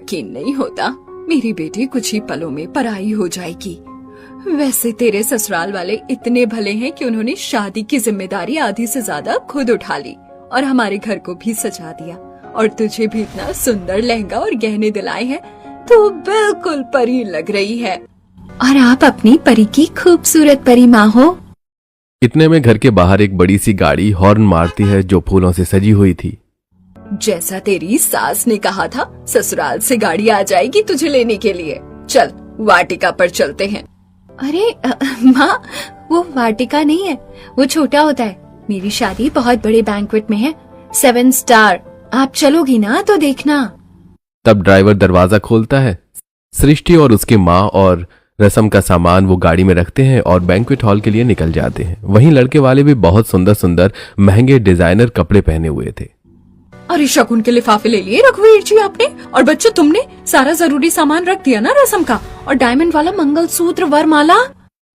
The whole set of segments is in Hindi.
यकीन नहीं होता, मेरी बेटी कुछ ही पलों में पराई हो जाएगी। वैसे तेरे ससुराल वाले इतने भले हैं कि उन्होंने शादी की जिम्मेदारी आधी से ज्यादा खुद उठा ली और हमारे घर को भी सजा दिया, और तुझे भी इतना सुंदर लहंगा और गहने दिलाए हैं। तू बिल्कुल परी लग रही है, और आप अपनी परी की खूबसूरत परी माँ हो। इतने में घर के बाहर एक बड़ी सी गाड़ी हॉर्न मारती है जो फूलों से सजी हुई थी। जैसा तेरी सास ने कहा था, ससुराल से गाड़ी आ जाएगी तुझे लेने के लिए। चल वाटिका पर चलते हैं। अरे माँ, वो वाटिका नहीं है, वो छोटा होता है। मेरी शादी बहुत बड़े बैंक्वेट में है, 7 स्टार। आप चलोगी ना तो देखना। तब ड्राइवर दरवाजा खोलता है। सृष्टि और उसकी माँ और रसम का सामान वो गाड़ी में रखते हैं और बैंक्वेट हॉल के लिए निकल जाते हैं। वहीं लड़के वाले भी बहुत सुंदर सुंदर महंगे डिजाइनर कपड़े पहने हुए थे। अरे शकुन के लिफाफे ले लिए रघुवीर जी आपने, और बच्चों तुमने सारा जरूरी सामान रख दिया ना रसम का, और डायमंड वाला मंगलसूत्र वरमाला।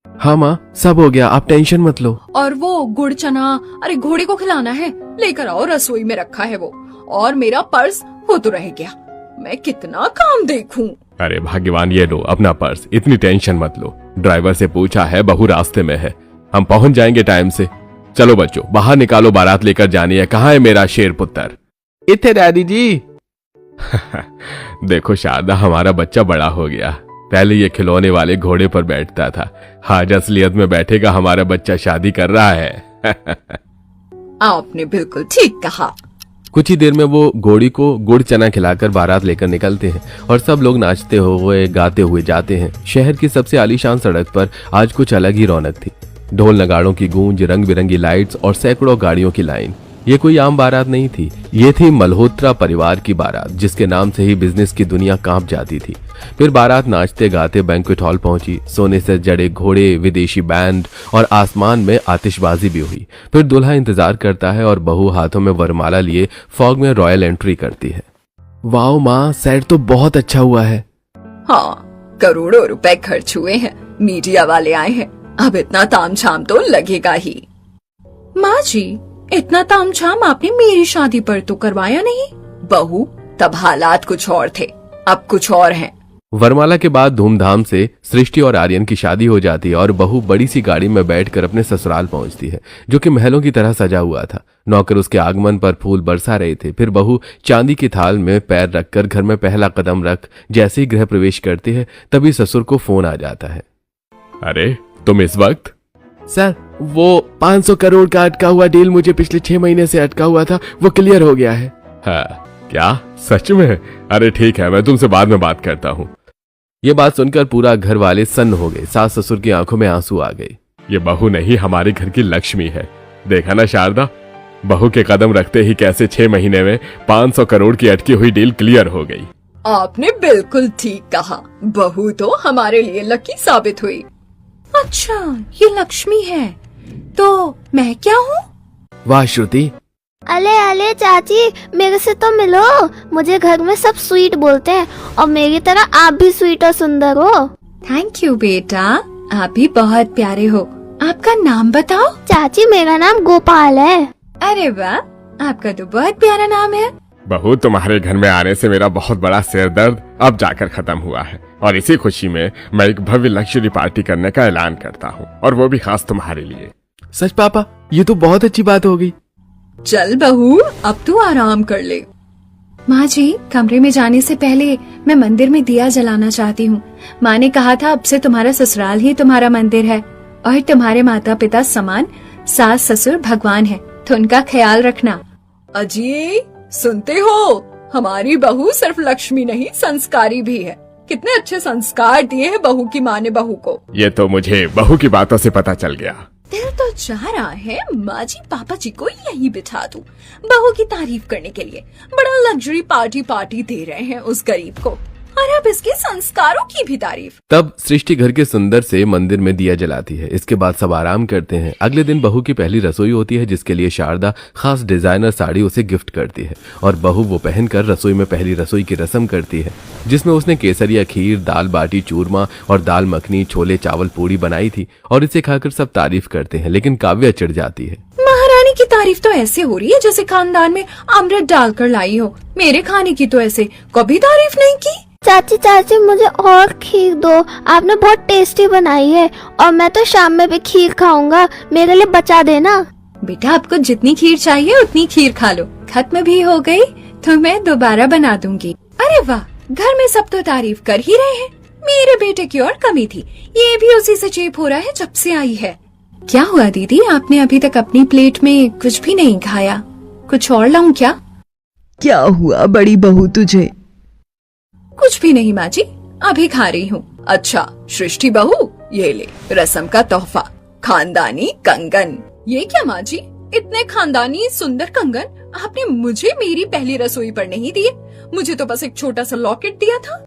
हाँ माँ, सब हो गया, आप टेंशन मत लो। और वो गुड़ चना, अरे घोड़े को खिलाना है, लेकर आओ, रसोई में रखा है वो। और मेरा पर्स वो तो रह गया, मैं कितना काम देखूं। अरे भाग्यवान, ये लो अपना पर्स, इतनी टेंशन मत लो। ड्राइवर से पूछा है, बहू रास्ते में है, हम पहुंच जाएंगे टाइम से। चलो बच्चों बाहर निकालो, बारात लेकर जानी है। कहाँ है मेरा शेर पुत्र? इथे डैडी जी। देखो शारदा, हमारा बच्चा बड़ा हो गया। पहले ये खिलौने वाले घोड़े पर बैठता था, आज असलियत में बैठेगा। हमारा बच्चा शादी कर रहा है। आपने बिल्कुल ठीक कहा। कुछ ही देर में वो घोड़ी को गुड़ चना खिलाकर बारात लेकर निकलते हैं और सब लोग नाचते हुए गाते हुए जाते हैं। शहर की सबसे आलीशान सड़क पर आज कुछ अलग ही रौनक थी। ढोल नगाड़ों की गूंज, रंग बिरंगी लाइट्स और सैकड़ों गाड़ियों की लाइन। ये कोई आम बारात नहीं थी, ये थी मल्होत्रा परिवार की बारात, जिसके नाम से ही बिजनेस की दुनिया कांप जाती थी। फिर बारात नाचते गाते बैंक्वेट हॉल पहुंची। सोने से जड़े घोड़े, विदेशी बैंड और आसमान में आतिशबाजी भी हुई। फिर दूल्हा इंतजार करता है और बहू हाथों में वरमाला लिए फॉग में रॉयल एंट्री करती है। वाओ माँ, सेट तो बहुत अच्छा हुआ है। हाँ, करोड़ों रुपए खर्च हुए हैं, मीडिया वाले आए हैं, अब इतना तामझाम तो लगेगा ही। माँ जी, इतना तामझाम आपने मेरी शादी पर तो करवाया नहीं। बहू, तब हालात कुछ और थे, अब कुछ और हैं। वरमाला के बाद धूमधाम से सृष्टि और आर्यन की शादी हो जाती है और बहू बड़ी सी गाड़ी में बैठकर अपने ससुराल पहुंचती है, जो कि महलों की तरह सजा हुआ था। नौकर उसके आगमन पर फूल बरसा रहे थे। फिर बहू चांदी की थाल में पैर रखकर घर में पहला कदम रख जैसे ही गृह प्रवेश करती है, तभी ससुर को फोन आ जाता है। अरे तुम इस वक्त? सर, वो 500 करोड़ का अटका हुआ डील मुझे पिछले 6 महीने से अटका हुआ था, वो क्लियर हो गया है। हाँ, क्या सच में? अरे ठीक है, मैं तुमसे बाद में बात करता हूँ। ये बात सुनकर पूरा घर वाले सन्न हो गए। सास ससुर की आंखों में आंसू आ गए। ये बहू नहीं, हमारे घर की लक्ष्मी है। देखा ना शारदा, बहू के कदम रखते ही कैसे 6 महीने में 500 करोड़ की अटकी हुई डील क्लियर हो गई। आपने बिल्कुल ठीक कहा, बहू तो हमारे लिए लकी साबित हुई। अच्छा, ये लक्ष्मी है, तो मैं क्या हूँ? वाह श्रुति। अले अले चाची, मेरे से तो मिलो। मुझे घर में सब स्वीट बोलते हैं और मेरी तरह आप भी स्वीट और सुंदर हो। थैंक यू बेटा, आप भी बहुत प्यारे हो। आपका नाम बताओ। चाची, मेरा नाम गोपाल है। अरे वाह, आपका तो बहुत प्यारा नाम है। बहू, तुम्हारे घर में आने से मेरा बहुत बड़ा सिर दर्द अब जाकर खत्म हुआ है, और इसी खुशी में मैं एक भव्य लग्जरी पार्टी करने का ऐलान करता हूँ, और वो भी खास तुम्हारे लिए। सच पापा, ये तो बहुत अच्छी बात होगी। चल बहू, अब तू आराम कर ले। माँ जी, कमरे में जाने से पहले मैं मंदिर में दिया जलाना चाहती हूँ। माँ ने कहा था अब से तुम्हारा ससुराल ही तुम्हारा मंदिर है, और तुम्हारे माता पिता समान सास ससुर भगवान है, तो उनका ख्याल रखना। अजी, सुनते हो? हमारी बहू सिर्फ लक्ष्मी नहीं, संस्कारी भी है। कितने अच्छे संस्कार दिए हैं बहू की माँ ने बहू को। ये तो मुझे बहू की बातों से पता चल गया। दिल तो चाह रहा है माँ जी पापा जी को यही बिठा दूं, बहू की तारीफ करने के लिए। बड़ा लग्जरी पार्टी दे रहे हैं उस गरीब को, और अब इसके संस्कारों की भी तारीफ। तब सृष्टि घर के सुंदर से मंदिर में दिया जलाती है। इसके बाद सब आराम करते हैं। अगले दिन बहू की पहली रसोई होती है, जिसके लिए शारदा खास डिजाइनर साड़ी उसे गिफ्ट करती है, और बहू वो पहनकर रसोई में पहली रसोई की रस्म करती है, जिसमें उसने केसरिया खीर, दाल बाटी चूरमा और दाल मखनी, छोले चावल पूड़ी बनाई थी, और इसे खाकर सब तारीफ करते हैं। लेकिन काव्या चिढ़ जाती है। महारानी खाने की तारीफ तो ऐसे हो रही है जैसे खानदान में अमृत डालकर लाई हो। मेरे खाने की तो ऐसे कभी तारीफ नहीं की। चाची चाची मुझे और खीर दो, आपने बहुत टेस्टी बनाई है और मैं तो शाम में भी खीर खाऊंगा, मेरे लिए बचा देना। बेटा आपको जितनी खीर चाहिए उतनी खीर खा लो, खत्म भी हो गई तो मैं दोबारा बना दूंगी। अरे वाह, घर में सब तो तारीफ कर ही रहे हैं, मेरे बेटे की और कमी थी, ये भी उसी से चेप हो रहा है जब से आई है। क्या हुआ दीदी, आपने अभी तक अपनी प्लेट में कुछ भी नहीं खाया, कुछ और लाऊं क्या? क्या हुआ बड़ी बहू तुझे? कुछ भी नहीं माँ जी, अभी खा रही हूँ। अच्छा सृष्टि बहू, ये ले रस्म का तोहफा, खानदानी कंगन। ये क्या माँ जी, इतने खानदानी सुंदर कंगन आपने मुझे मेरी पहली रसोई पर नहीं दिए, मुझे तो बस एक छोटा सा लॉकेट दिया था।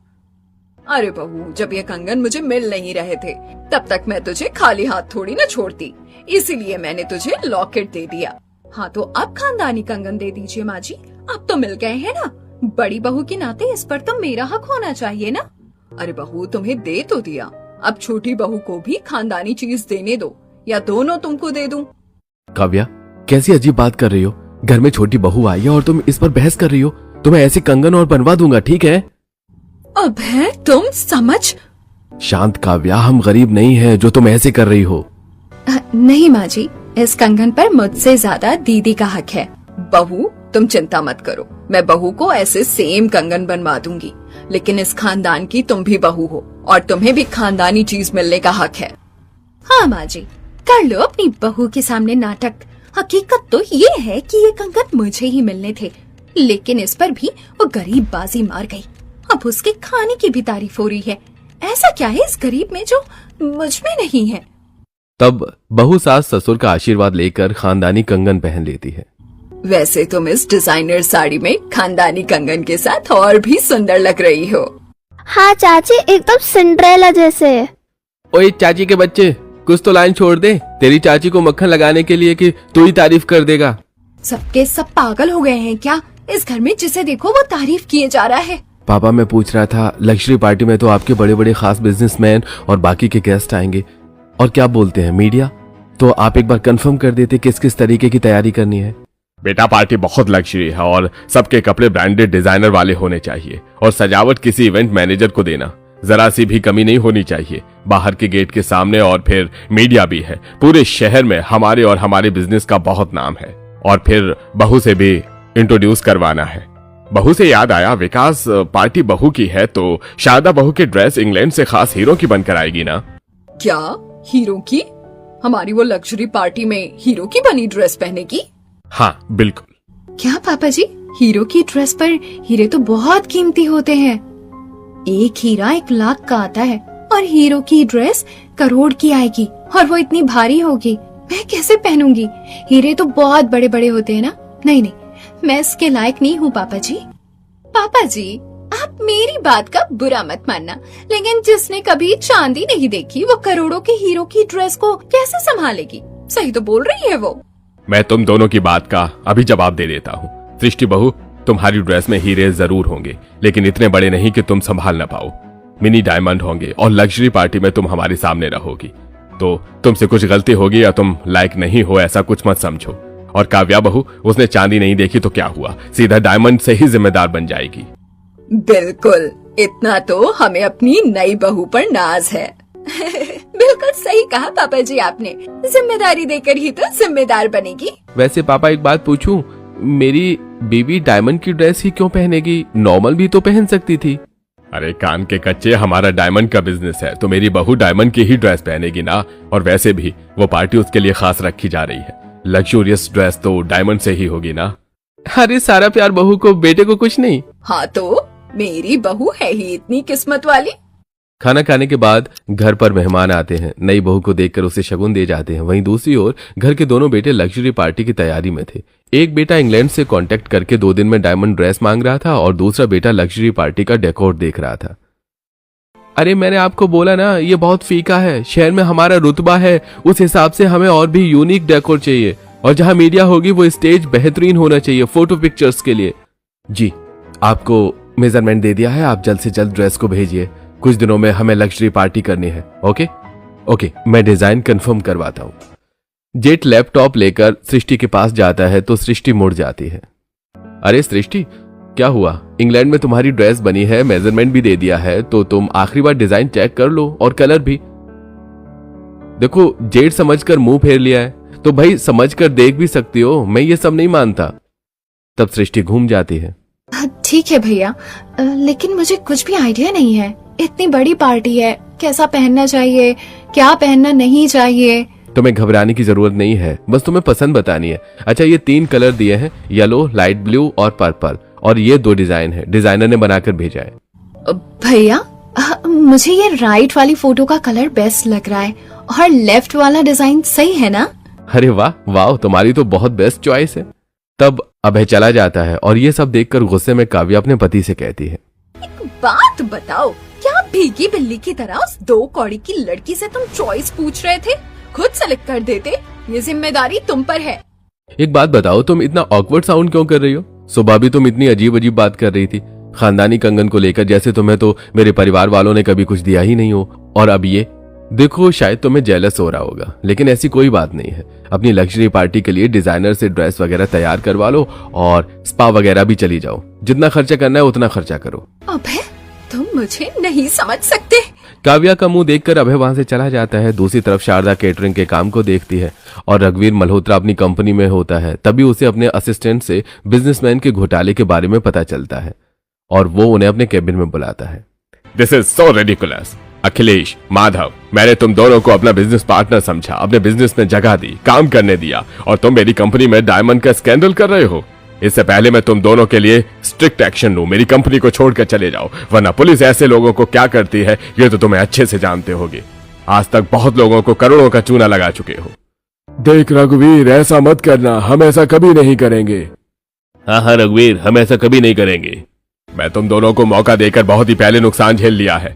अरे बहू, जब ये कंगन मुझे मिल नहीं रहे थे तब तक मैं तुझे खाली हाथ थोड़ी न छोड़ती, इसीलिए मैंने तुझे लॉकेट दे दिया। हाँ तो अब खानदानी कंगन दे दीजिए माँ जी, अब तो मिल गए हैं ना, बड़ी बहू के नाते इस पर तो मेरा हक होना चाहिए ना। अरे बहू, तुम्हें दे तो दिया, अब छोटी बहू को भी खानदानी चीज देने दो, या दोनों तुमको दे दूं? काव्या, कैसी अजीब बात कर रही हो? घर में छोटी बहू आई है और तुम इस पर बहस कर रही हो। तुम्हें ऐसे कंगन और बनवा दूंगा, ठीक है? अब है तुम समझ। शांत काव्या, हम गरीब नहीं है जो तुम ऐसे कर रही हो। नहीं माँ जी, इस कंगन पर मुझसे ज्यादा दीदी का हक है। बहू तुम चिंता मत करो, मैं बहू को ऐसे सेम कंगन बनवा दूंगी, लेकिन इस खानदान की तुम भी बहू हो और तुम्हें भी खानदानी चीज मिलने का हक है। हाँ माँ जी, कर लो अपनी बहू के सामने नाटक। हकीकत तो ये है कि ये कंगन मुझे ही मिलने थे, लेकिन इस पर भी वो गरीब बाजी मार गई। अब उसके खाने की भी तारीफ हो रही है। ऐसा क्या है इस गरीब में जो मुझ में नहीं है? तब बहू सास ससुर का आशीर्वाद लेकर खानदानी कंगन पहन लेती है। वैसे तुम इस डिजाइनर साड़ी में खानदानी कंगन के साथ और भी सुंदर लग रही हो। हाँ चाची, एकदम सिंड्रेला जैसे। ओए चाची के बच्चे, कुछ तो लाइन छोड़ दे, तेरी चाची को मक्खन लगाने के लिए कि तू ही तारीफ कर देगा। सबके सब पागल हो गए हैं क्या? इस घर में जिसे देखो वो तारीफ किए जा रहा है। पापा, मैं पूछ रहा था, लग्जरी पार्टी में तो आपके बड़े बड़े खास बिजनेसमैन और बाकी के गेस्ट आएंगे, और क्या बोलते हैं मीडिया, तो आप एक बार कंफर्म कर देते किस किस तरीके की तैयारी करनी है। बेटा, पार्टी बहुत लग्जरी है और सबके कपड़े ब्रांडेड डिजाइनर वाले होने चाहिए, और सजावट किसी इवेंट मैनेजर को देना, जरा सी भी कमी नहीं होनी चाहिए। बाहर के गेट के सामने, और फिर मीडिया भी है, पूरे शहर में हमारे और हमारे बिजनेस का बहुत नाम है। और फिर बहू से भी इंट्रोड्यूस करवाना है। बहू से याद आया, विकास, पार्टी बहू की है तो शारदा बहू की ड्रेस इंग्लैंड से खास हीरो की बनकर आएगी ना? क्या हीरो की? हमारी वो लग्जरी पार्टी में हीरो की बनी ड्रेस पहनेगी? हाँ बिल्कुल। क्या पापा जी, हीरो की ड्रेस पर हीरे तो बहुत कीमती होते हैं। एक हीरा 1 लाख का आता है और हीरो की ड्रेस करोड़ की आएगी, और वो इतनी भारी होगी, मैं कैसे पहनूंगी? हीरे तो बहुत बड़े बड़े होते हैं ना। नहीं नहीं, मैं इसके लायक नहीं हूँ पापा जी। पापा जी, आप मेरी बात का बुरा मत मानना, लेकिन जिसने कभी चांदी नहीं देखी वो करोड़ों के हीरो की ड्रेस को कैसे संभालेगी? सही तो बोल रही है वो। मैं तुम दोनों की बात का अभी जवाब दे देता हूँ। सृष्टि बहू, तुम्हारी ड्रेस में हीरे जरूर होंगे, लेकिन इतने बड़े नहीं कि तुम संभाल ना पाओ। मिनी डायमंड होंगे और लग्जरी पार्टी में तुम हमारे सामने रहोगी, तो तुमसे कुछ गलती होगी या तुम लायक नहीं हो, ऐसा कुछ मत समझो। और काव्या बहू, उसने चांदी नहीं देखी तो क्या हुआ, सीधा डायमंड से ही जिम्मेदार बन जाएगी। बिल्कुल, इतना तो हमें अपनी नई बहू पर नाज है। बिल्कुल सही कहा पापा जी आपने, जिम्मेदारी देकर ही तो जिम्मेदार बनेगी। वैसे पापा, एक बात पूछूं, मेरी बेबी डायमंड की ड्रेस ही क्यों पहनेगी? नॉर्मल भी तो पहन सकती थी। अरे कान के कच्चे, हमारा डायमंड का बिजनेस है तो मेरी बहू डायमंड की ही ड्रेस पहनेगी ना। और वैसे भी वो पार्टी उसके लिए खास रखी जा रही है, लग्जूरियस ड्रेस तो डायमंड से ही होगी ना। अरे सारा प्यार बहू को, बेटे को कुछ नहीं। हाँ तो मेरी बहू है ही इतनी किस्मत वाली। खाना खाने के बाद घर पर मेहमान आते हैं, नई बहू को देखकर उसे शगुन दे जाते हैं। वहीं दूसरी ओर घर के दोनों बेटे लग्जरी पार्टी की तैयारी में थे। एक बेटा इंग्लैंड से कांटेक्ट करके 2 दिन में डायमंड ड्रेस मांग रहा था और दूसरा बेटा लग्जरी पार्टी का डेकोर देख रहा था। अरे मैंने आपको बोला ना, ये बहुत फीका है, शहर में हमारा रुतबा है, उस हिसाब से हमें और भी यूनिक डेकोर चाहिए, और जहां मीडिया होगी वो स्टेज बेहतरीन होना चाहिए फोटो पिक्चर्स के लिए। जी, आपको मेजरमेंट दे दिया है, आप जल्द से जल्द ड्रेस को भेजिए, कुछ दिनों में हमें लग्जरी पार्टी करनी है। ओके, मैं डिजाइन कंफर्म करवाता हूँ। जेठ लैपटॉप लेकर सृष्टि के पास जाता है तो सृष्टि मुड़ जाती है। अरे सृष्टि, क्या हुआ? इंग्लैंड में तुम्हारी ड्रेस बनी है, मेजरमेंट भी दे दिया है, तो तुम आखिरी बार डिजाइन चेक कर लो और कलर भी। देखो, जेठ समझकर मुंह फेर लिया है तो भाई समझकर देख भी सकती हो, मैं ये सब नहीं मानता। तब सृष्टि घूम जाती है। ठीक है भैया, लेकिन मुझे कुछ भी आइडिया नहीं है। इतनी बड़ी पार्टी है, कैसा पहनना चाहिए, क्या पहनना नहीं चाहिए। तुम्हें घबराने की जरूरत नहीं है, बस तुम्हें पसंद बतानी है। अच्छा, ये 3 कलर दिए हैं, येलो, लाइट ब्लू और पर्पल, और ये 2 डिजाइन है, डिजाइनर ने बनाकर भेजा है। भैया, मुझे ये राइट वाली फोटो का कलर बेस्ट लग रहा है और लेफ्ट वाला डिजाइन सही है ना? अरे वाह वाह, तुम्हारी तो बहुत बेस्ट चॉइस है। तब अभय चला जाता है और ये सब देखकर गुस्से में काव्या अपने पति से कहती है, एक बात बताओ, क्या भीगी बिल्ली की तरह उस 2 कौड़ी की लड़की से तुम चॉइस पूछ रहे थे? खुद सेलेक्ट कर देते, ये जिम्मेदारी तुम पर है। एक बात बताओ, तुम इतना ऑकवर्ड साउंड क्यों कर रही हो? सुबह भी तुम इतनी अजीब अजीब बात कर रही थी खानदानी कंगन को लेकर, जैसे तुम्हें तो मेरे परिवार वालों ने कभी कुछ दिया ही नहीं हो। और अब ये देखो, शायद तुम्हें जेलस हो रहा होगा, लेकिन ऐसी कोई बात नहीं है। अपनी लग्जरी पार्टी के लिए डिजाइनर से ड्रेस वगैरह तैयार करवा लो और स्पा वगैरह भी चली जाओ। जितना खर्चा करना है उतना खर्चा करो। अभय, तुम मुझे नहीं समझ सकते। काव्या का मुंह देखकर अभय वहां से चला जाता है। दूसरी तरफ शारदा केटरिंग के काम को देखती है और रघुवीर मल्होत्रा अपनी कंपनी में होता है। तभी उसे अपने असिस्टेंट से बिजनेसमैन के घोटाले के बारे में पता चलता है और वो उन्हें अपने केबिन में बुलाता है। This is so ridiculous. Akhilesh, Madhav, मैंने तुम दोनों को अपना बिजनेस पार्टनर समझा, अपने बिजनेस में जगह दी, काम करने दिया, और तुम मेरी कंपनी में डायमंड का स्कैंडल कर रहे हो। इससे पहले मैं तुम दोनों के लिए स्ट्रिक्ट एक्शन लूं, मेरी कंपनी को छोड़कर चले जाओ, वरना पुलिस ऐसे लोगों को क्या करती है ये तो तुम्हें अच्छे से जानते होगे। आज तक बहुत लोगों को करोड़ों का चूना लगा चुके हो। देख रघुवीर, ऐसा मत करना, हम ऐसा कभी नहीं करेंगे। हाँ रघुवीर, हम ऐसा कभी नहीं करेंगे। मैं तुम दोनों को मौका देकर बहुत ही पहले नुकसान झेल लिया है,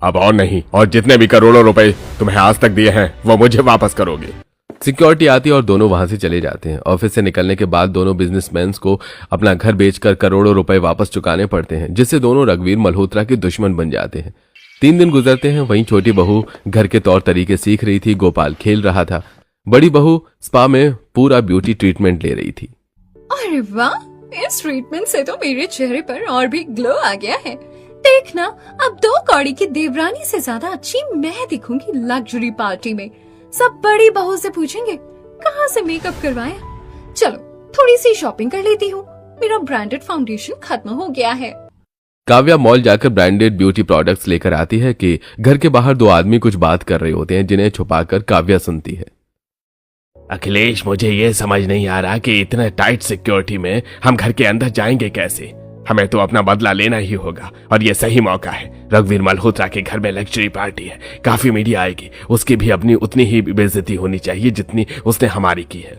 अब और नहीं। और जितने भी करोड़ों रुपए तुम्हें आज तक दिए हैं वो मुझे वापस करोगे। सिक्योरिटी आती है और दोनों वहां से चले जाते हैं। ऑफिस से निकलने के बाद दोनों बिजनेसमैन को अपना घर बेचकर करोड़ों रुपए वापस चुकाने पड़ते हैं, जिससे दोनों रघुवीर मल्होत्रा के दुश्मन बन जाते हैं। 3 दिन गुजरते हैं। वहीं छोटी बहू घर के तौर तरीके सीख रही थी, गोपाल खेल रहा था, बड़ी बहू स्पा में पूरा ब्यूटी ट्रीटमेंट ले रही थी। अरे वाह, इस ट्रीटमेंट से तो मेरे चेहरे पर और भी ग्लो आ गया है। देखना, अब 2 कौड़ी की देवरानी से ज्यादा अच्छी मैं दिखूंगी लग्जरी पार्टी में। सब बड़ी बहू से पूछेंगे कहाँ से मेकअप करवाया। चलो थोड़ी सी शॉपिंग कर लेती हूँ, मेरा ब्रांडेड फाउंडेशन खत्म हो गया है। काव्या मॉल जाकर ब्रांडेड ब्यूटी प्रोडक्ट्स लेकर आती है कि घर के बाहर 2 आदमी कुछ बात कर रहे होते हैं, जिन्हें छुपाकर काव्या सुनती है। अखिलेश, मुझे ये समझ नहीं आ रहा कि इतने टाइट सिक्योरिटी में हम घर के अंदर जाएंगे कैसे। हमें तो अपना बदला लेना ही होगा और ये सही मौका है। रघुवीर मल्होत्रा के घर में लग्जरी पार्टी है, काफी मीडिया आएगी, उसकी भी अपनी उतनी ही बेइज्जती होनी चाहिए जितनी उसने हमारी की है।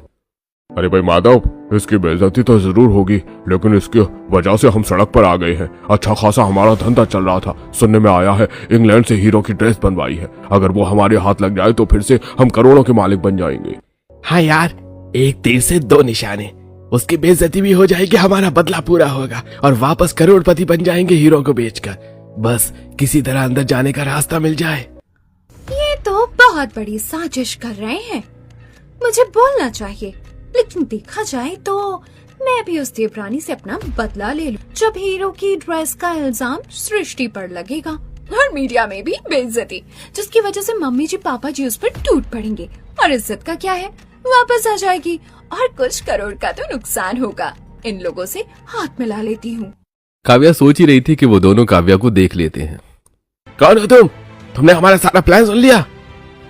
अरे भाई माधव, इसकी बेइज्जती तो जरूर होगी, लेकिन इसकी वजह से हम सड़क पर आ गए हैं। अच्छा खासा हमारा धंधा चल रहा था, सुनने में आया है इंग्लैंड से हीरो की ड्रेस बनवाई है। अगर वो हमारे हाथ लग जाए तो फिर से हम करोड़ों के मालिक बन जाएंगे। हाँ यार, एक तीर से 2 निशाने, उसकी बेइज्जती भी हो जाएगी, हमारा बदला पूरा होगा और वापस करोड़पति बन जाएंगे हीरो को बेचकर। बस किसी तरह अंदर जाने का रास्ता मिल जाए। ये तो बहुत बड़ी साजिश कर रहे हैं। मुझे बोलना चाहिए, लेकिन देखा जाए तो मैं भी उस देवरानी से अपना बदला ले लूं। जब हीरो की ड्रेस का इल्जाम सृष्टि पर लगेगा और मीडिया में भी बेइज्जती, जिसकी वजह से मम्मी जी पापा जी उस पर टूट पड़ेंगे, और इज्जत का क्या है, वापस आ जाएगी और कुछ करोड़ का तो नुकसान होगा। इन लोगों से हाथ मिला लेती हूँ। काव्या सोच ही रही थी कि वो दोनों काव्या को देख लेते हैं। कौन हो तुम? तुमने हमारा सारा प्लान सुन लिया?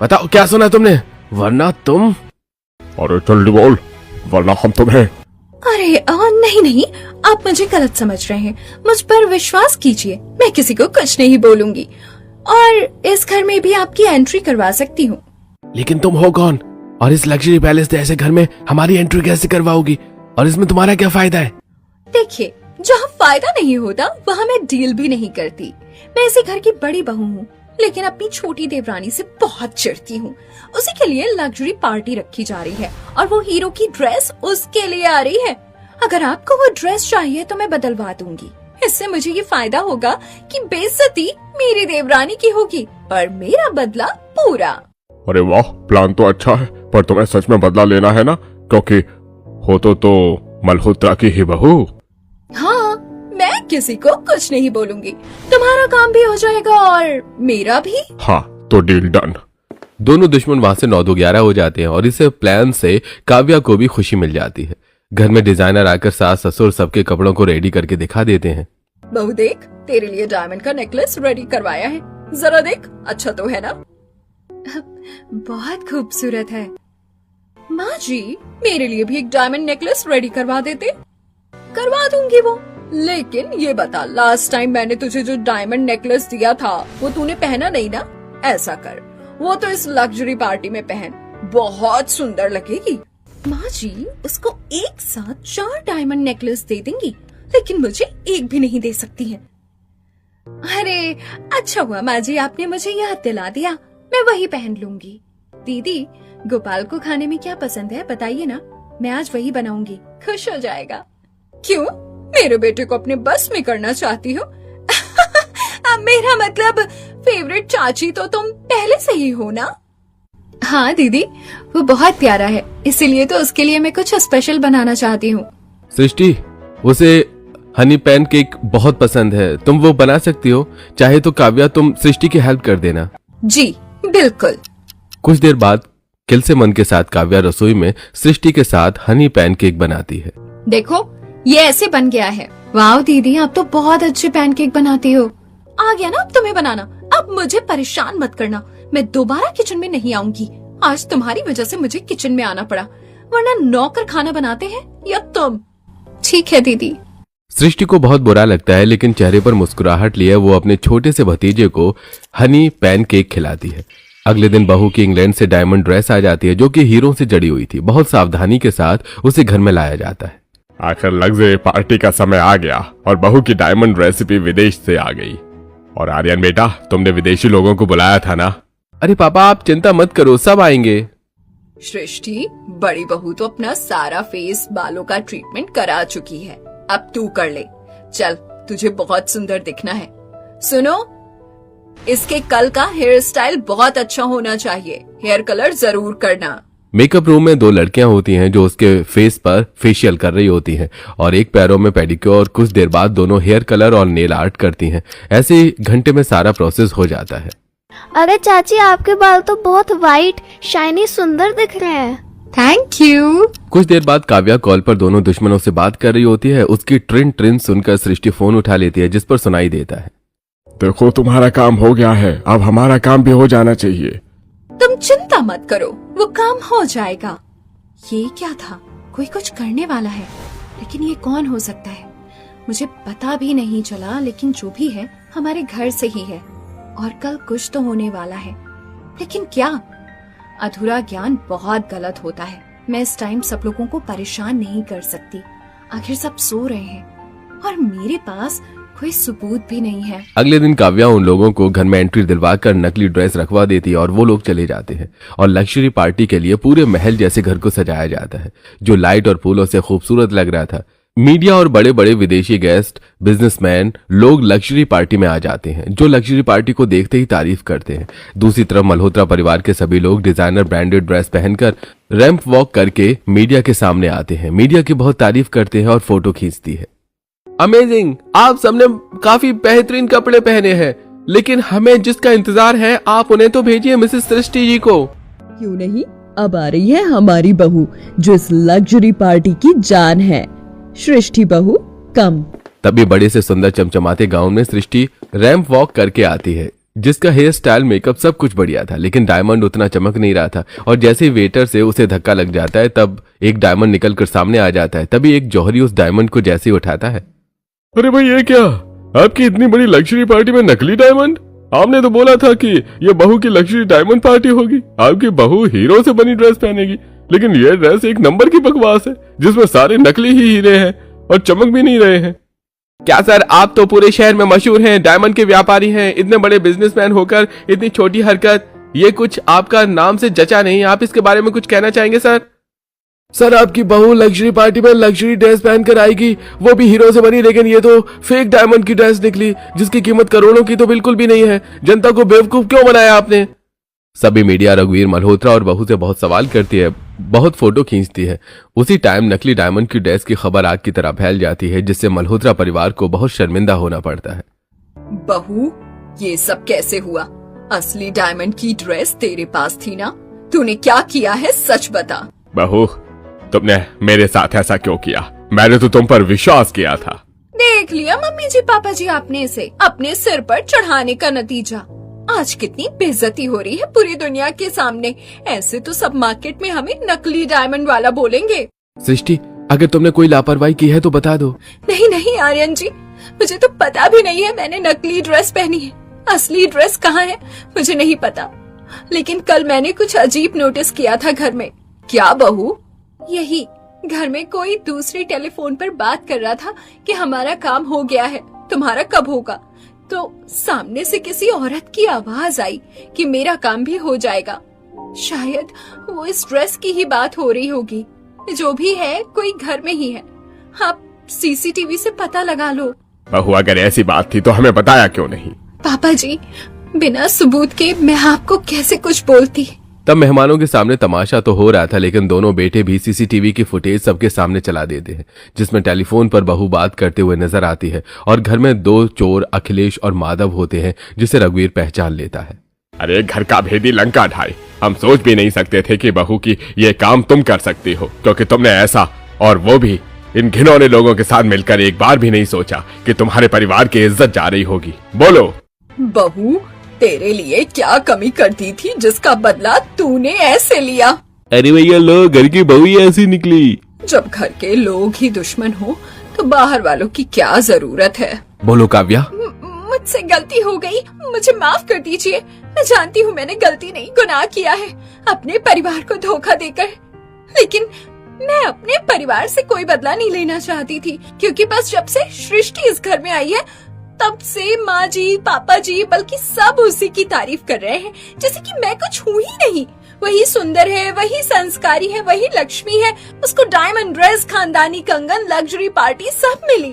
बताओ क्या सुना तुमने, वरना तुम। अरे जल्दी बोल, वरना हम तुम्हें। अरे नहीं, आप मुझे गलत समझ रहे हैं। मुझ पर विश्वास कीजिए, मैं किसी को कुछ नहीं बोलूंगी और इस घर में भी आपकी एंट्री करवा सकती हूँ। लेकिन तुम हो कौन और इस लग्जरी पैलेस जैसे घर में हमारी एंट्री कैसे करवाओगी, और इसमें तुम्हारा क्या फायदा है? देखिए, जहाँ फायदा नहीं होता वहाँ मैं डील भी नहीं करती। मैं इसी घर की बड़ी बहू हूँ, लेकिन अपनी छोटी देवरानी से बहुत चिढ़ती हूँ। उसी के लिए लग्जरी पार्टी रखी जा रही है और वो हीरो की ड्रेस उसके लिए आ रही है। अगर आपको वो ड्रेस चाहिए तो मैं बदलवा दूंगी। इससे मुझे ये फायदा होगा कि बेइज्जती मेरी देवरानी की होगी और मेरा बदला पूरा। अरे वाह, प्लान तो अच्छा है, पर तुम्हें सच में बदला लेना है ना, क्योंकि हो तो मल्होत्रा की ही बहू। हाँ, मैं किसी को कुछ नहीं बोलूंगी। तुम्हारा काम भी हो जाएगा और मेरा भी। हाँ, तो डील डन। दोनों दुश्मन वहां से 9-11 हो जाते हैं और इस प्लान से काव्या को भी खुशी मिल जाती है। घर में डिजाइनर आकर सास ससुर सबके कपड़ों को रेडी करके दिखा देते हैं। बहू देख, तेरे लिए डायमंड का नेकलेस रेडी करवाया है, जरा देख, अच्छा तो है ना? बहुत खूबसूरत है। माँ जी, मेरे लिए भी एक डायमंड नेकलेस रेडी करवा देते। करवा दूंगी वो, लेकिन ये बता, लास्ट टाइम मैंने तुझे जो डायमंड नेकलेस दिया था वो तूने पहना नहीं ना? ऐसा कर, वो तो इस लग्जरी पार्टी में पहन, बहुत सुंदर लगेगी। माँ जी, उसको एक साथ 4 डायमंड नेकलेस दे देंगी, लेकिन मुझे एक भी नहीं दे सकती है। अरे अच्छा हुआ माँ जी, आपने मुझे याद दिला दिया, मैं वही पहन लूंगी। दीदी, गोपाल को खाने में क्या पसंद है बताइए ना, मैं आज वही बनाऊंगी, खुश हो जाएगा। क्यों, मेरे बेटे को अपने बस में करना चाहती हो? मेरा मतलब फेवरेट चाची तो तुम पहले से ही हो ना? हाँ दीदी, वो बहुत प्यारा है, इसीलिए तो उसके लिए मैं कुछ स्पेशल बनाना चाहती हूँ। सृष्टि, उसे हनी पैन केक बहुत पसंद है, तुम वो बना सकती हो। चाहे तो काव्या तुम सृष्टि की हेल्प कर देना। जी बिल्कुल। कुछ देर बाद खिल से मन के साथ काव्या रसोई में सृष्टि के साथ हनी पैन केक बनाती है। देखो, ये ऐसे बन गया है। वाह दीदी, आप तो बहुत अच्छे पैनकेक बनाती हो। आ गया ना अब तुम्हें बनाना, अब मुझे परेशान मत करना, मैं दोबारा किचन में नहीं आऊंगी। आज तुम्हारी वजह से मुझे किचन में आना पड़ा, वरना नौकर खाना बनाते हैं या तुम। ठीक है दीदी। सृष्टि को बहुत बुरा लगता है, लेकिन चेहरे पर मुस्कुराहट लिए वो अपने छोटे से भतीजे को हनी पैन केक खिलाती है। अगले दिन बहू की इंग्लैंड से डायमंड ड्रेस आ जाती है, जो कि हीरों से जड़ी हुई थी। बहुत सावधानी के साथ उसे घर में लाया जाता है। आखिर लग्जरी पार्टी का समय आ गया और बहू की डायमंड रेसिपी विदेश से आ गई। और आर्यन बेटा, तुमने विदेशी लोगों को बुलाया था ना? अरे पापा, आप चिंता मत करो, सब आएंगे। सृष्टि, बड़ी बहू तो अपना सारा फेस बालों का ट्रीटमेंट करा चुकी है, अब तू कर ले। चल, तुझे बहुत सुंदर दिखना है। सुनो, इसके कल का हेयर स्टाइल बहुत अच्छा होना चाहिए, हेयर कलर जरूर करना। मेकअप रूम में 2 लड़कियां होती हैं जो उसके फेस पर फेशियल कर रही होती हैं और एक पैरों में पेडिक्योर। कुछ देर बाद दोनों हेयर कलर और नेल आर्ट करती हैं। ऐसे ही घंटे में सारा प्रोसेस हो जाता है। अरे चाची, आपके बाल तो बहुत वाइट शाइनी सुंदर दिख रहे हैं। Thank you. कुछ देर बाद काव्या कॉल पर दोनों दुश्मनों से बात कर रही होती है। उसकी ट्रिन ट्रिन सुनकर सृष्टि फोन उठा लेती है, जिस पर सुनाई देता है, देखो तुम्हारा काम हो गया है, अब हमारा काम भी हो जाना चाहिए। तुम चिंता मत करो, वो काम हो जाएगा। ये क्या था, कोई कुछ करने वाला है, लेकिन ये कौन हो सकता है? मुझे पता भी नहीं चला, लेकिन जो भी है हमारे घर से ही है और कल कुछ तो होने वाला है, लेकिन क्या? अधूरा ज्ञान बहुत गलत होता है। मैं इस टाइम सब लोगों को परेशान नहीं कर सकती, आखिर सब सो रहे हैं और मेरे पास कोई सबूत भी नहीं है। अगले दिन काव्या उन लोगों को घर में एंट्री दिलवाकर नकली ड्रेस रखवा देती है और वो लोग चले जाते हैं और लग्जरी पार्टी के लिए पूरे महल जैसे घर को सजाया जाता है, जो लाइट और फूलों से खूबसूरत लग रहा था। मीडिया और बड़े बड़े विदेशी गेस्ट, बिजनेसमैन लोग लग्जरी पार्टी में आ जाते हैं, जो लग्जरी पार्टी को देखते ही तारीफ करते हैं। दूसरी तरफ मल्होत्रा परिवार के सभी लोग डिजाइनर ब्रांडेड ड्रेस पहनकर रैंप वॉक करके मीडिया के सामने आते हैं। मीडिया की बहुत तारीफ करते हैं और फोटो खींचती है। अमेजिंग, आप सबने काफी बेहतरीन कपड़े पहने हैं, लेकिन हमें जिसका इंतजार है आप उन्हें तो भेजिए मिसेस सृष्टि जी को। क्यों नहीं, अब आ रही है हमारी बहू, जो इस लग्जरी पार्टी की जान है। सृष्टि बहू, कम। तभी बड़े से सुंदर चमचमाते गाउन में सृष्टि रैंप वॉक करके आती है, जिसका हेयर स्टाइल मेकअप सब कुछ बढ़िया था, लेकिन डायमंड उतना चमक नहीं रहा था। और जैसे ही वेटर से उसे धक्का लग जाता है, तब एक डायमंड निकलकर सामने आ जाता है। तभी एक जौहरी उस डायमंड को जैसे ही उठाता है। अरे भाई, ये क्या? आपकी इतनी बड़ी लग्जरी पार्टी में नकली डायमंड? आपने तो बोला था कि ये बहू की लग्जरी डायमंड पार्टी होगी, आपकी बहू हीरो से बनी ड्रेस पहनेगी, लेकिन ये ड्रेस एक नंबर की बकवास है, जिसमें सारे नकली ही हीरे हैं और चमक भी नहीं रहे हैं। क्या सर, आप तो पूरे शहर में मशहूर हैं, डायमंड के व्यापारी हैं, इतने बड़े बिजनेसमैन होकर इतनी छोटी हरकत, ये कुछ आपका नाम से जचा नहीं। आप इसके बारे में कुछ कहना चाहेंगे सर? सर, आपकी बहू लग्जरी पार्टी में लग्जरी ड्रेस पहनकर आएगी, वो भी हीरो से बनी, लेकिन ये तो फेक डायमंड की ड्रेस निकली, जिसकी कीमत करोड़ों की तो बिल्कुल भी नहीं है। जनता को बेवकूफ क्यों बनाया आपने? सभी मीडिया रघुवीर मल्होत्रा और बहू से बहुत सवाल करती है, बहुत फोटो खींचती है। उसी टाइम नकली डायमंड की ड्रेस की खबर आग की तरह फैल जाती है, जिससे मल्होत्रा परिवार को बहुत शर्मिंदा होना पड़ता है। बहू, ये सब कैसे हुआ? असली डायमंड की ड्रेस तेरे पास थी ना? तूने क्या किया है, सच बता। बहू, तुमने मेरे साथ ऐसा क्यों किया? मैंने तो तुम पर विश्वास किया था। देख लिया मम्मी जी पापा जी आपने इसे अपने सिर पर चढ़ाने का नतीजा। आज कितनी बेइज्जती हो रही है पूरी दुनिया के सामने। ऐसे तो सब मार्केट में हमें नकली डायमंड वाला बोलेंगे। सृष्टि, अगर तुमने कोई लापरवाही की है तो बता दो। नहीं नहीं आर्यन जी, मुझे तो पता भी नहीं है मैंने नकली ड्रेस पहनी है। असली ड्रेस कहाँ है मुझे नहीं पता, लेकिन कल मैंने कुछ अजीब नोटिस किया था घर में। क्या बहू? यही, घर में कोई दूसरी टेलीफोन पर बात कर रहा था कि हमारा काम हो गया है, तुम्हारा कब होगा। तो सामने से किसी औरत की आवाज आई कि मेरा काम भी हो जाएगा। शायद वो इस ड्रेस की ही बात हो रही होगी। जो भी है कोई घर में ही है। आप सीसीटीवी से पता लगा लो। बहू, अगर ऐसी बात थी तो हमें बताया क्यों नहीं? पापा जी, बिना सबूत के मैं आपको कैसे कुछ बोलती। तब मेहमानों के सामने तमाशा तो हो रहा था, लेकिन दोनों बेटे भी सीसीटीवी की फुटेज सबके सामने चला देते हैं, जिसमें टेलीफोन पर बहू बात करते हुए नजर आती है और घर में दो चोर अखिलेश और माधव होते हैं, जिसे रघुवीर पहचान लेता है। अरे घर का भेदी लंका ढाई, हम सोच भी नहीं सकते थे कि बहू की ये काम तुम कर सकती हो, क्योंकि तुमने ऐसा, और वो भी इन घिनौने लोगों के साथ मिलकर, एक बार भी नहीं सोचा कि तुम्हारे परिवार की इज्जत जा रही होगी। बोलो। बहू, तेरे लिए क्या कमी कर दी थी जिसका बदला तूने ऐसे लिया? अरे भैया लो, घर की बहू ही ऐसी निकली। जब घर के लोग ही दुश्मन हो तो बाहर वालों की क्या जरूरत है? बोलो काव्या। मुझसे गलती हो गई, मुझे माफ कर दीजिए। मैं जानती हूँ मैंने गलती नहीं, गुनाह किया है अपने परिवार को धोखा देकर, लेकिन मैं अपने परिवार से कोई बदला नहीं लेना चाहती थी, क्योंकि बस जब से सृष्टि इस घर में आई है तब से माँ जी, पापा जी, बल्कि सब उसी की तारीफ कर रहे हैं, जैसे कि मैं कुछ हूँ ही नहीं। वही सुंदर है, वही संस्कारी है, वही लक्ष्मी है। उसको डायमंड ड्रेस, खानदानी कंगन, लग्जरी पार्टी सब मिली,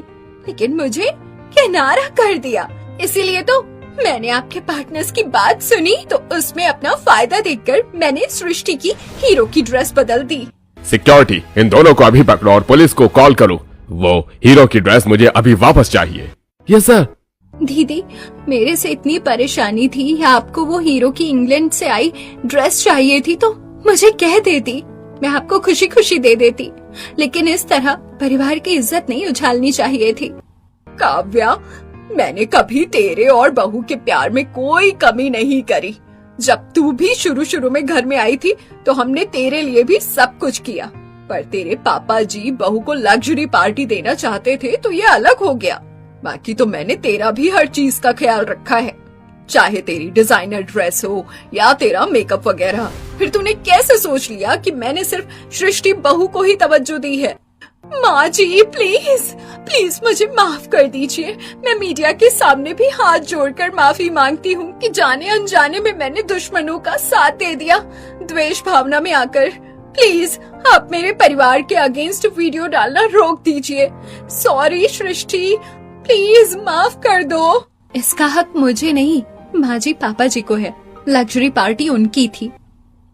लेकिन मुझे किनारा कर दिया। इसीलिए तो मैंने आपके पार्टनर्स की बात सुनी, तो उसमें अपना फायदा देखकर मैंने सृष्टि की हीरो की ड्रेस बदल दी। सिक्योरिटी, इन दोनों को अभी पकड़ो और पुलिस को कॉल करो। वो हीरो की ड्रेस मुझे अभी वापस चाहिए। Yes sir. दीदी, मेरे से इतनी परेशानी थी, या आपको वो हीरो की इंग्लैंड से आई ड्रेस चाहिए थी तो मुझे कह देती, मैं आपको खुशी खुशी दे देती, लेकिन इस तरह परिवार की इज्जत नहीं उछालनी चाहिए थी। काव्या, मैंने कभी तेरे और बहू के प्यार में कोई कमी नहीं करी। जब तू भी शुरू में घर में आई थी तो हमने तेरे लिए भी सब कुछ किया, पर तेरे पापा जी बहू को लग्जरी पार्टी देना चाहते थे तो ये अलग हो गया। बाकी तो मैंने तेरा भी हर चीज का ख्याल रखा है, चाहे तेरी डिजाइनर ड्रेस हो या तेरा मेकअप वगैरह। फिर तूने कैसे सोच लिया कि मैंने सिर्फ सृष्टि बहू को ही तवज्जो दी है? माँ जी, प्लीज प्लीज मुझे माफ कर दीजिए। मैं मीडिया के सामने भी हाथ जोड़कर माफी मांगती हूँ कि जाने अनजाने में मैंने दुश्मनों का साथ दे दिया, द्वेष भावना में आकर। प्लीज आप मेरे परिवार के अगेंस्ट वीडियो डालना रोक दीजिए। सॉरी सृष्टि, प्लीज माफ कर दो। इसका हक मुझे नहीं, माँ जी पापा जी को है। लग्जरी पार्टी उनकी थी।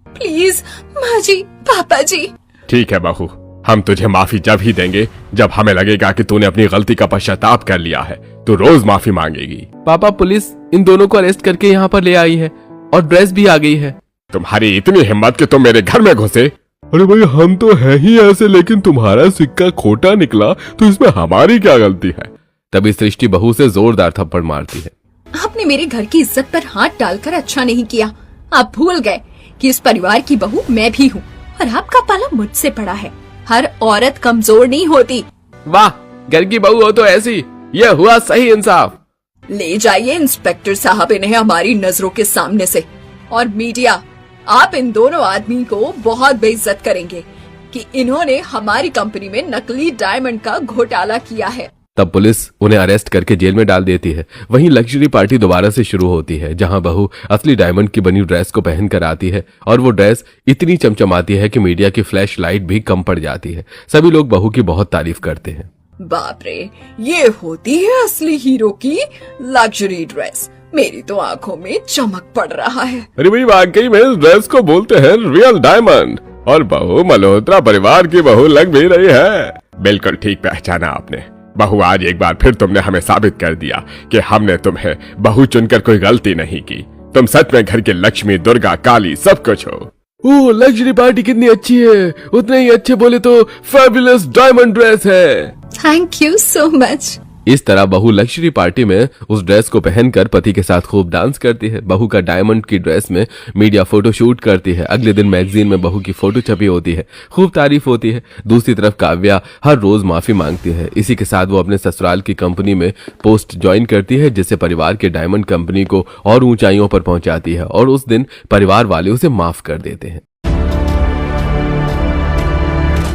प्लीज माँ जी, पापा जी। ठीक है बहू, हम तुझे माफी जब ही देंगे जब हमें लगेगा कि तूने अपनी गलती का पश्चाताप कर लिया है। तू रोज माफी मांगेगी। पापा, पुलिस इन दोनों को अरेस्ट करके यहाँ पर ले आई है और ड्रेस भी आ गई है। तुम्हारी इतनी हिम्मत कि तुम मेरे घर में घुसे। अरे भाई, हम तो है ही ऐसे, लेकिन तुम्हारा सिक्का खोटा निकला तो इसमें हमारी क्या गलती है? तभी सृष्टि बहू से जोरदार थप्पड़ मारती है। आपने मेरे घर की इज्जत पर हाथ डालकर अच्छा नहीं किया। आप भूल गए कि इस परिवार की बहू मैं भी हूँ और आपका पाला मुझसे पड़ा है। हर औरत कमजोर नहीं होती। वाह, घर की बहू हो तो ऐसी, ये हुआ सही इंसाफ। ले जाइए इंस्पेक्टर साहब इन्हें हमारी नजरों के सामने से। और मीडिया, आप इन दोनों आदमी को बहुत बेइज्जत करेंगे कि इन्होंने हमारी कंपनी में नकली डायमंड का घोटाला किया है। तब पुलिस उन्हें अरेस्ट करके जेल में डाल देती है। वहीं लग्जरी पार्टी दोबारा से शुरू होती है, जहां बहू असली डायमंड की बनी ड्रेस को पहन कर आती है और वो ड्रेस इतनी चमचमाती है कि मीडिया की फ्लैश लाइट भी कम पड़ जाती है। सभी लोग बहू की बहुत तारीफ करते हैं। बाप रे, ये होती है असली हीरो की लग्जरी ड्रेस। मेरी तो आंखों में चमक पड़ रहा है। अरे भाई वाकई में इस ड्रेस को बोलते हैं रियल डायमंड, और बहू मल्होत्रा परिवार की बहू लग भी रही है। बिल्कुल ठीक पहचाना आपने बहू, आज एक बार फिर तुमने हमें साबित कर दिया कि हमने तुम्हें बहू चुनकर कोई गलती नहीं की। तुम सच में घर की लक्ष्मी, दुर्गा, काली सब कुछ हो। ओह, लग्जरी पार्टी कितनी अच्छी है, उतने ही अच्छे बोले तो फैबुलस डायमंड ड्रेस है। Thank you so much. इस तरह बहू लग्जरी पार्टी में उस ड्रेस को पहनकर पति के साथ खूब डांस करती है। बहू का डायमंड की ड्रेस में मीडिया फोटो शूट करती है। अगले दिन मैगजीन में बहू की फोटो छपी होती है, खूब तारीफ होती है। दूसरी तरफ काव्या हर रोज माफी मांगती है। इसी के साथ वो अपने ससुराल की कंपनी में पोस्ट ज्वाइन करती है, जिससे परिवार के डायमंड कंपनी को और ऊंचाइयों पर पहुंचाती है, और उस दिन परिवार वाले उसे माफ कर देते हैं।